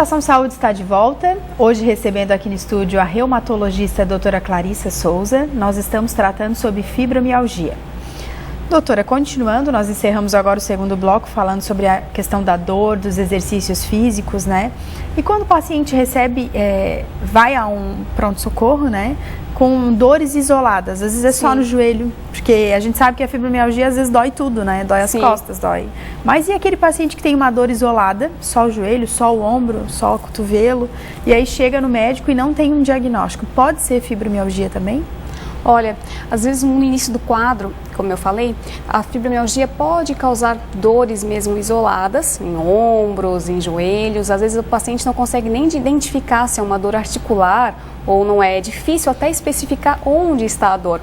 Estação Saúde está de volta, hoje recebendo aqui no estúdio a reumatologista doutora Clarissa Souza. Nós estamos tratando sobre fibromialgia. Doutora, continuando, nós encerramos agora o segundo bloco falando sobre a questão da dor, dos exercícios físicos, né? E quando o paciente vai a um pronto-socorro, né? Com dores isoladas, às vezes é só no joelho, porque a gente sabe que a fibromialgia às vezes dói tudo, né? Dói as costas, dói. Mas e aquele paciente que tem uma dor isolada, só o joelho, só o ombro, só o cotovelo, e aí chega no médico e não tem um diagnóstico, pode ser fibromialgia também? Olha, às vezes no início do quadro, como eu falei, a fibromialgia pode causar dores mesmo isoladas, em ombros, em joelhos. Às vezes o paciente não consegue nem identificar se é uma dor articular ou não é. É difícil até especificar onde está a dor.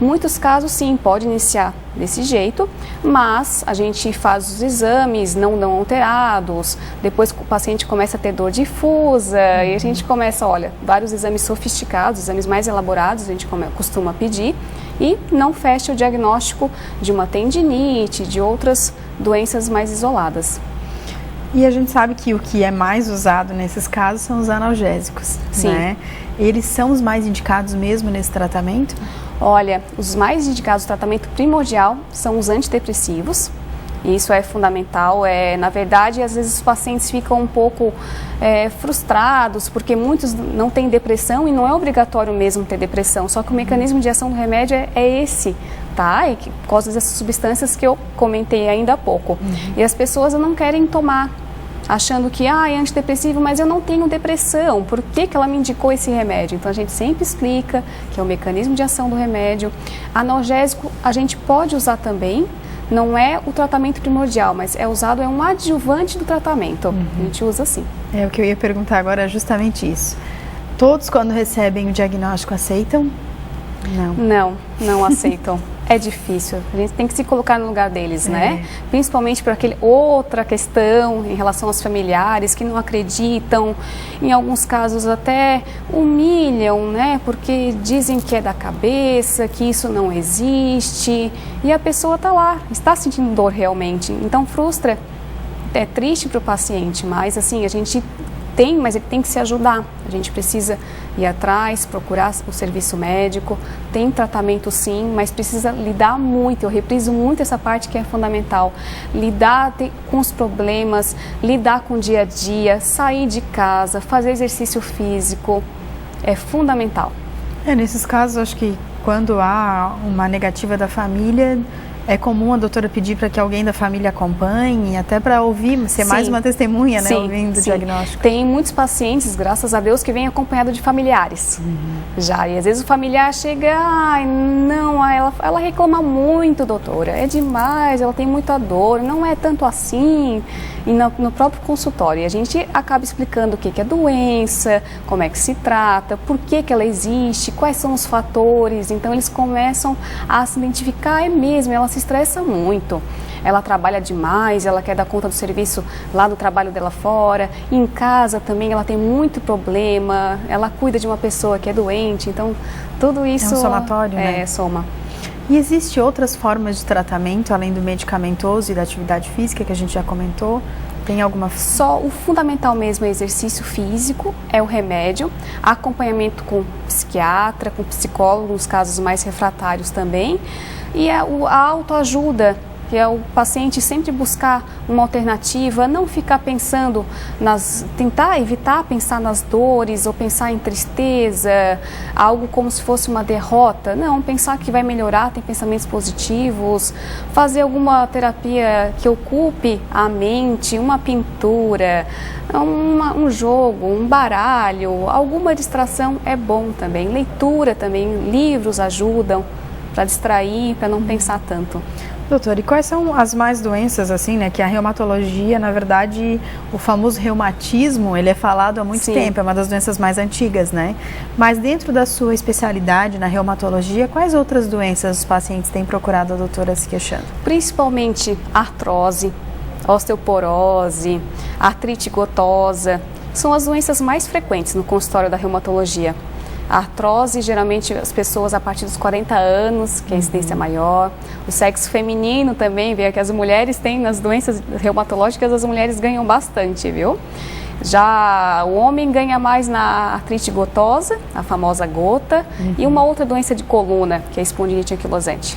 Em muitos casos, sim, pode iniciar desse jeito, mas a gente faz os exames não alterados, depois o paciente começa a ter dor difusa e a gente começa, olha, vários exames sofisticados, exames mais elaborados, a gente costuma pedir e não fecha o diagnóstico de uma tendinite, de outras doenças mais isoladas. E a gente sabe que o que é mais usado nesses casos são os analgésicos, né? Eles são os mais indicados mesmo nesse tratamento? Olha, os mais indicados no tratamento primordial são os antidepressivos. Isso é fundamental. Na verdade, às vezes os pacientes ficam um pouco frustrados, porque muitos não têm depressão e não é obrigatório mesmo ter depressão, só que o mecanismo de ação do remédio é esse, tá? E que causa essas substâncias que eu comentei ainda há pouco. E as pessoas não querem tomar, achando que é antidepressivo, mas eu não tenho depressão, por que ela me indicou esse remédio? Então a gente sempre explica que é o mecanismo de ação do remédio. Analgésico a gente pode usar também, não é o tratamento primordial, mas é um adjuvante do tratamento. A gente usa sim. O que eu ia perguntar agora é justamente isso. Todos quando recebem o diagnóstico aceitam? Não aceitam. É difícil, a gente tem que se colocar no lugar deles, né? Principalmente por outra questão em relação aos familiares que não acreditam, em alguns casos até humilham, né? Porque dizem que é da cabeça, que isso não existe e a pessoa está lá, está sentindo dor realmente, então frustra, é triste para o paciente, mas assim, a gente mas ele tem que se ajudar. A gente precisa ir atrás, procurar o serviço médico. Tem tratamento sim, mas precisa lidar muito. Eu repriso muito essa parte que é fundamental. Lidar com os problemas, lidar com o dia a dia, sair de casa, fazer exercício físico. É fundamental. Nesses casos, acho que quando há uma negativa da família, é comum a doutora pedir para que alguém da família acompanhe, até para ouvir, ser mais uma testemunha, né, ouvindo o diagnóstico. Tem muitos pacientes, graças a Deus, que vêm acompanhado de familiares. Já, e às vezes o familiar chega, ela reclama muito, doutora, é demais, ela tem muita dor, não é tanto assim. E no próprio consultório, a gente acaba explicando o que é doença, como é que se trata, por que ela existe, quais são os fatores. Então eles começam a se identificar, mesmo, ela se estressa muito, ela trabalha demais, ela quer dar conta do serviço lá do trabalho dela fora, em casa também ela tem muito problema, ela cuida de uma pessoa que é doente, então tudo isso... É um somatório, né? Soma. E existem outras formas de tratamento, além do medicamentoso e da atividade física, que a gente já comentou? Tem alguma... Só o fundamental mesmo é exercício físico, é o remédio, acompanhamento com psiquiatra, com psicólogo, nos casos mais refratários também, e a autoajuda, que é o paciente sempre buscar uma alternativa, não ficar pensando tentar evitar pensar nas dores ou pensar em tristeza, algo como se fosse uma derrota. Não, pensar que vai melhorar, tem pensamentos positivos, fazer alguma terapia que ocupe a mente, uma pintura, um jogo, um baralho, alguma distração é bom também. Leitura também, livros ajudam para distrair, para não pensar tanto. Doutor, e quais são as mais doenças, assim, né, que a reumatologia, na verdade, o famoso reumatismo, ele é falado há muito tempo, é uma das doenças mais antigas, né? Mas dentro da sua especialidade na reumatologia, quais outras doenças os pacientes têm procurado a doutora se queixando? Principalmente artrose, osteoporose, artrite gotosa, são as doenças mais frequentes no consultório da reumatologia. A artrose, geralmente as pessoas a partir dos 40 anos, que é a incidência maior. O sexo feminino também, vê que as mulheres têm nas doenças reumatológicas, as mulheres ganham bastante, viu? Já o homem ganha mais na artrite gotosa, a famosa gota, e uma outra doença de coluna, que é a espondilite anquilosante.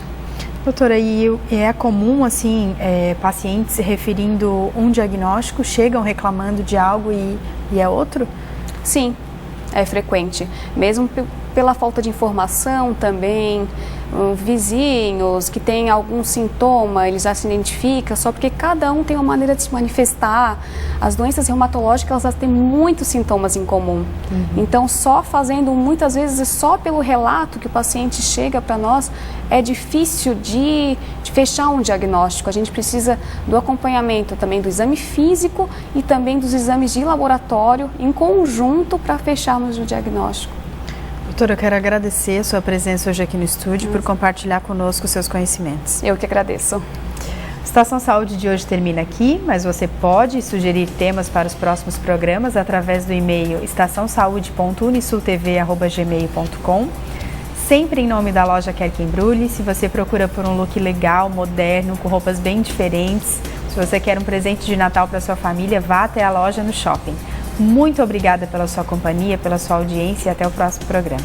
Doutora, e é comum, assim, pacientes referindo um diagnóstico, chegam reclamando de algo e é outro? Sim, é frequente. Mesmo pela falta de informação também, vizinhos que têm algum sintoma, eles já se identificam, só porque cada um tem uma maneira de se manifestar. As doenças reumatológicas, elas têm muitos sintomas em comum. Então, só fazendo, muitas vezes, só pelo relato que o paciente chega para nós, é difícil de fechar um diagnóstico. A gente precisa do acompanhamento também do exame físico e também dos exames de laboratório em conjunto para fecharmos o diagnóstico. Doutora, eu quero agradecer a sua presença hoje aqui no estúdio por compartilhar conosco os seus conhecimentos. Eu que agradeço. A Estação Saúde de hoje termina aqui, mas você pode sugerir temas para os próximos programas através do e-mail estaçãosaude.unisultv@gmail.com. Sempre em nome da loja Quer Que Embrulhe. Se você procura por um look legal, moderno, com roupas bem diferentes, se você quer um presente de Natal para sua família, vá até a loja no shopping. Muito obrigada pela sua companhia, pela sua audiência e até o próximo programa.